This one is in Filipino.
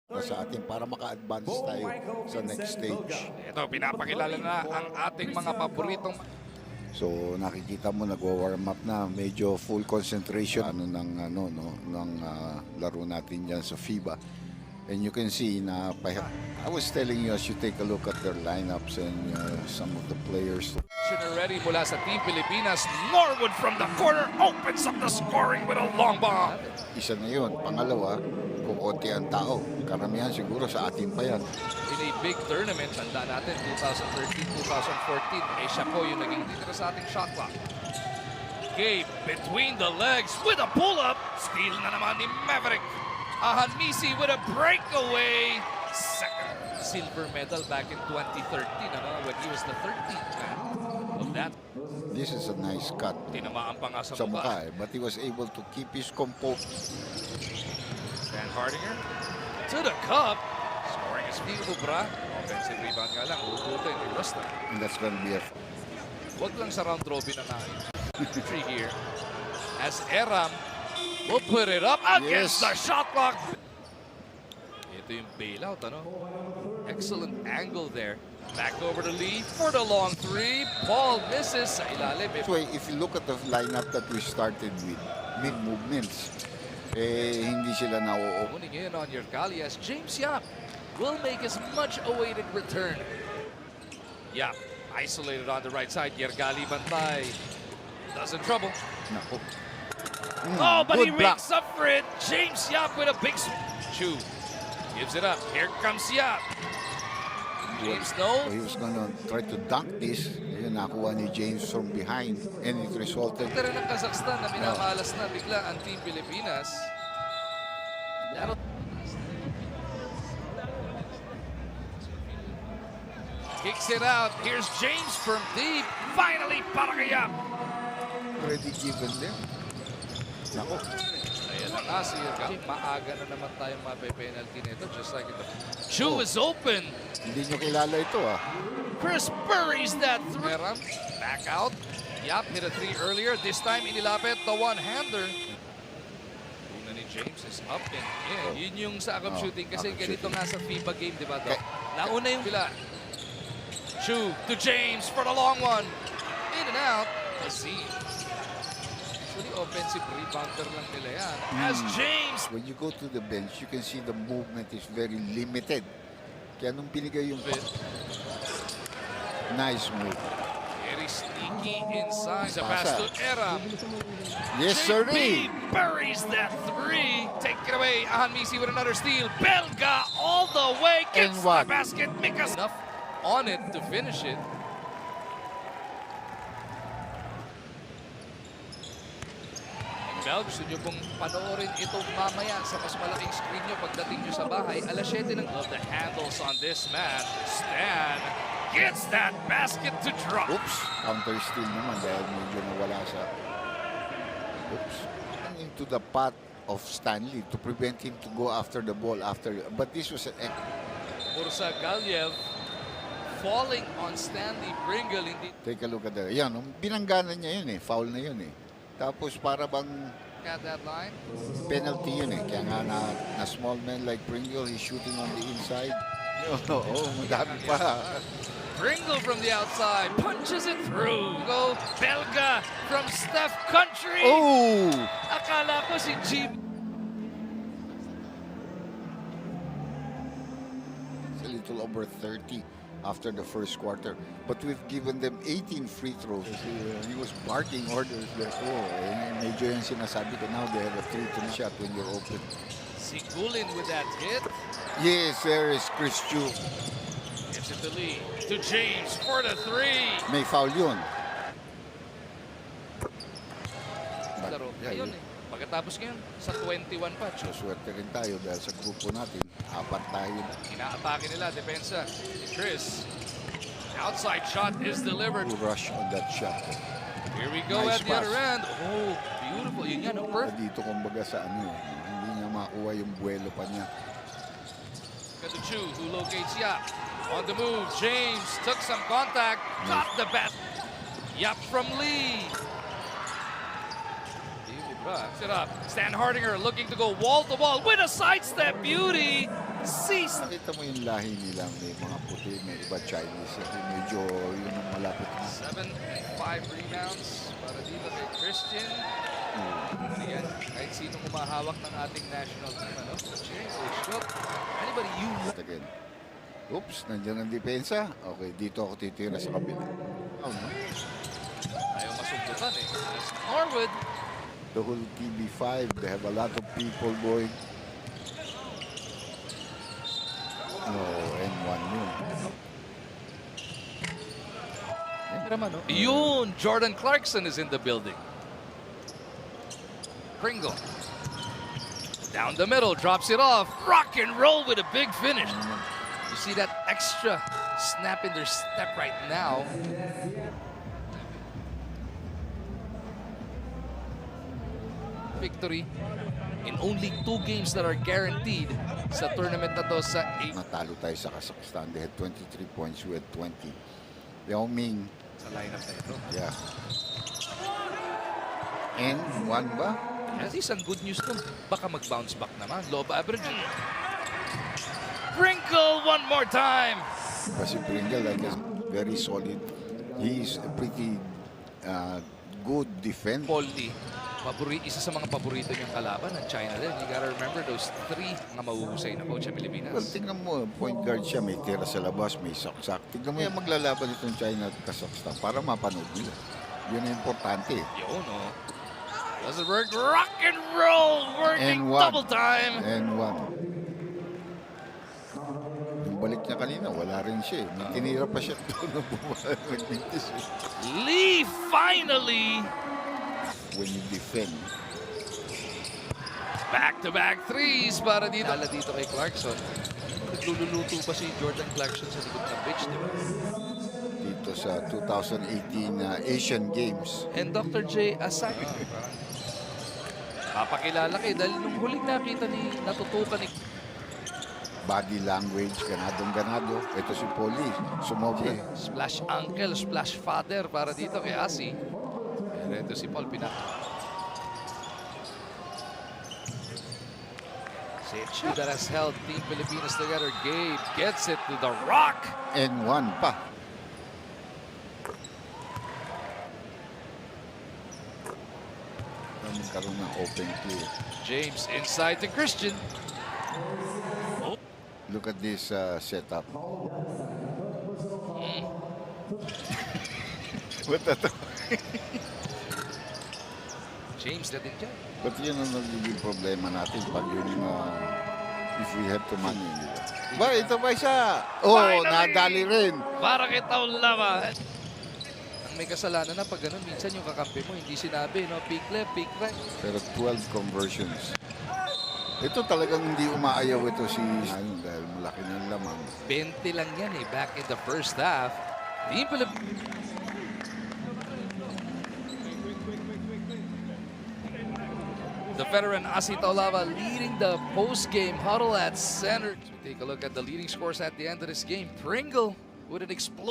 sa atin para maka-advance tayo sa next stage. Ito, pinapakilala na ang ating mga paboritong. So nakikita mo nagwa-warm up na, medyo full concentration ng laro natin diyan sa FIBA. And you can see na I was telling you, as you take a look at their lineups and some of the players. Ready mula sa Team Pilipinas. Norwood from the corner opens up the scoring with a long bomb. Isa na yun. Pangalawa, kung konti ang tao. Karamihan siguro sa atin pa yan. In a big tournament, tanda natin 2013-2014, siya po yung naging leader sa ating shot clock. Gabe between the legs with a pull-up. Steal na naman ni Maverick. Ahanmisi with a breakaway. Second silver medal back in 2013 when he was the 13th man of that. This is a nice cut Tinamaan pa nga sa sa mukha. mukha, but he was able to keep his composure. Stan Hardinger to the cup. Scoring is Steve Ubra. Offensive rebound nga lang. Ututin ni Rusta. And that's gonna be a... Wag lang sa round robin ang ayos. Three here. As Eram will put it up against the shot clock. Ito yung bailout, ano? Excellent angle there. Back over to Lee for the long three. Paul misses sa ilalim. If you look at the lineup that we started with, mid-movements, hindi sila nauupo. Moving in on Yergali as James Yap will make his much-awaited return. Yap isolated on the right side. Yergali bantay. Doesn't trouble. Naku. Oh, but he Good block. makes up for it. James Yap with a big Chu gives it up. Here comes Yap. James So no. he was gonna try to dunk this. Ayun, nakuha ni James from behind, and it resulted. Ito rin ang Kazakhstan na minamalas na bigla ang Team Pilipinas. Kicks it out. Here's James from deep. Finally, para kay Yap. Already given them. Naku. Ayan na nga si Yergali. Maaga na naman tayong mape-penalty nito. Just like in the... Chu is open. Hindi nyo kilala ito, ah. Chris buries that three. Back out. Yap hit a three earlier. This time inilapit the one-hander. Una ni James is up and in. Yun yung sa akam shooting kasi akam ganito shooting. nga sa FIBA game, di ba? Nauna yung bila. Chu to James for the long one. In and out. Azim. Actually, offensive rebounder lang nila yan. As James. When you go to the bench, you can see the movement is very limited. Kaya nung binigay yung nice move. Very sneaky inside. Sa Pasa. pass to Eram. Yes, sir. JP buries that three. Take it away. Ahanmisi with another steal. Belga all the way. Gets And what? the basket. Mikas enough on it to finish it. Bel, gusto nyo pong panoorin ito mamaya sa mas malaking screen nyo pagdating nyo sa bahay. Alas 7 ng love the handles on this man. Stan gets that basket to drop. Oops, counter steal naman dahil medyo nawala sa... Oops. Into the path of Stanley to prevent him to go after the ball after... But this was an... Ursa Galiev falling on Stanley Pringle. Hindi Take a look at that. Yan, binangganan niya yun eh. Foul na yun eh. Tapos para bang at that line. penalty yun eh. Kaya nga na small man like Pringle, he's shooting on the inside. Oo, madami pa. Pringle from the outside punches it through. Go Belga from Steph Country. Oh! Akala ko si Jim. It's a little over 30 after the first quarter. But we've given them 18 free throws. He was barking orders before. Medyo yung sinasabi ko now, they have a 3-2 shot when you're open. Sigulin with that hit. Yes, there is Chris Chu. Gets it to Lee. To James for the three. May foul yun. Laro. Yeah, Ayun eh. Pagkatapos ngayon, sa 21 pa. So, swerte rin tayo dahil sa grupo natin, apat tayo. Inaatake nila, depensa. Chris. Outside shot is delivered. To rush on that shot. Here we go Nice at the pass. other end. Oh, beautiful. Yun yan, oh, perfect. Dito kumbaga sa ano eh, hindi niya makuha yung buwelo pa niya. Chu, who locates Yap. On the move, James took some contact. Got the bat. Yap from Lee. Set up. Stan Hardinger looking to go wall to wall with a sidestep beauty. Nakita mo yung lahi nila, may mga puti, may iba Chinese. Medyo yun ang malapit na. 7 and 5 rebounds para dito kay Christian. Ayan, kahit sino kumahawak ng ating national team, ano? James, shoot. Anybody you like? Again. Oops, nandiyan ang depensa. Okay, dito ako titira sa kabila. Oh, no? Ayaw masundutan eh. As Norwood, The whole TV5, they have a lot of people going. Oh, N1 yun. Yun, Jordan Clarkson is in the building. Pringle. Down the middle, drops it off. Rock and roll with a big finish. You see that extra snap in their step right now. Victory in only 2 games that are guaranteed sa tournament na to sa 8. Natalo tayo sa Kazakhstan. They had 23 points, we had 20. Yao Ming, Sa lineup na ito. yeah. N1 ba? At least ang good news dun, baka mag-bounce back naman. Low average. Sprinkle one more time. Kasi Pringle, like, is very solid. He's a pretty good defender. Polly, isa sa mga paborito niyang kalaban ng China din. You gotta remember those 3 mga mahuhusay na coach sa Pilipinas. Well, tingnan mo, point guard siya, may tira sa labas, may saksak. Tingnan mo yung maglalaban itong China at Kazakhstan para mapanood nila. Yun ang importante. Yun, oh. Does it work? Rock and roll! Working N1. double time! N1. Yung balik niya kanina, wala rin siya. May tinira pa siya doon na bumalik. Lee finally! When you defend. Back-to-back threes para dito. Ala dito kay Clarkson. Nagluluto pa si Jordan Clarkson sa likod ng pitch, di ba? Dito sa 2018 Asian Games. And Dr. J. Asaki. Papakilala kayo dahil nung huling nakita natutukan ni Body language, ganadong-ganado. Ito si Polly, sumobra. splash uncle, splash father para dito kay Asi. And ito si Paul Pinak. Sechu that has held Team Pilipinas together. Gabe gets it to the rock. N1 pa. Magkaroon ng open play. James inside to Christian. Look at this setup. What ito? James na din dyan. But yun ang nagiging problema natin pag yun if we have to manage nila. Ba, ito ba isa? Oh, Finally! nadali rin. Para kita laban. Ang may kasalanan na pag ganun, minsan yung kakampi mo, hindi sinabi, no? Peak left, peak right. Pero 12 conversions. Ito talagang hindi umaayaw ito si dahil malaki ng lamang. 20 lang yan eh, back in the first half. Team Pilipinas. The veteran Asi Taulava leading the post-game huddle at center. We take a look at the leading scores at the end of this game. Pringle with an explosive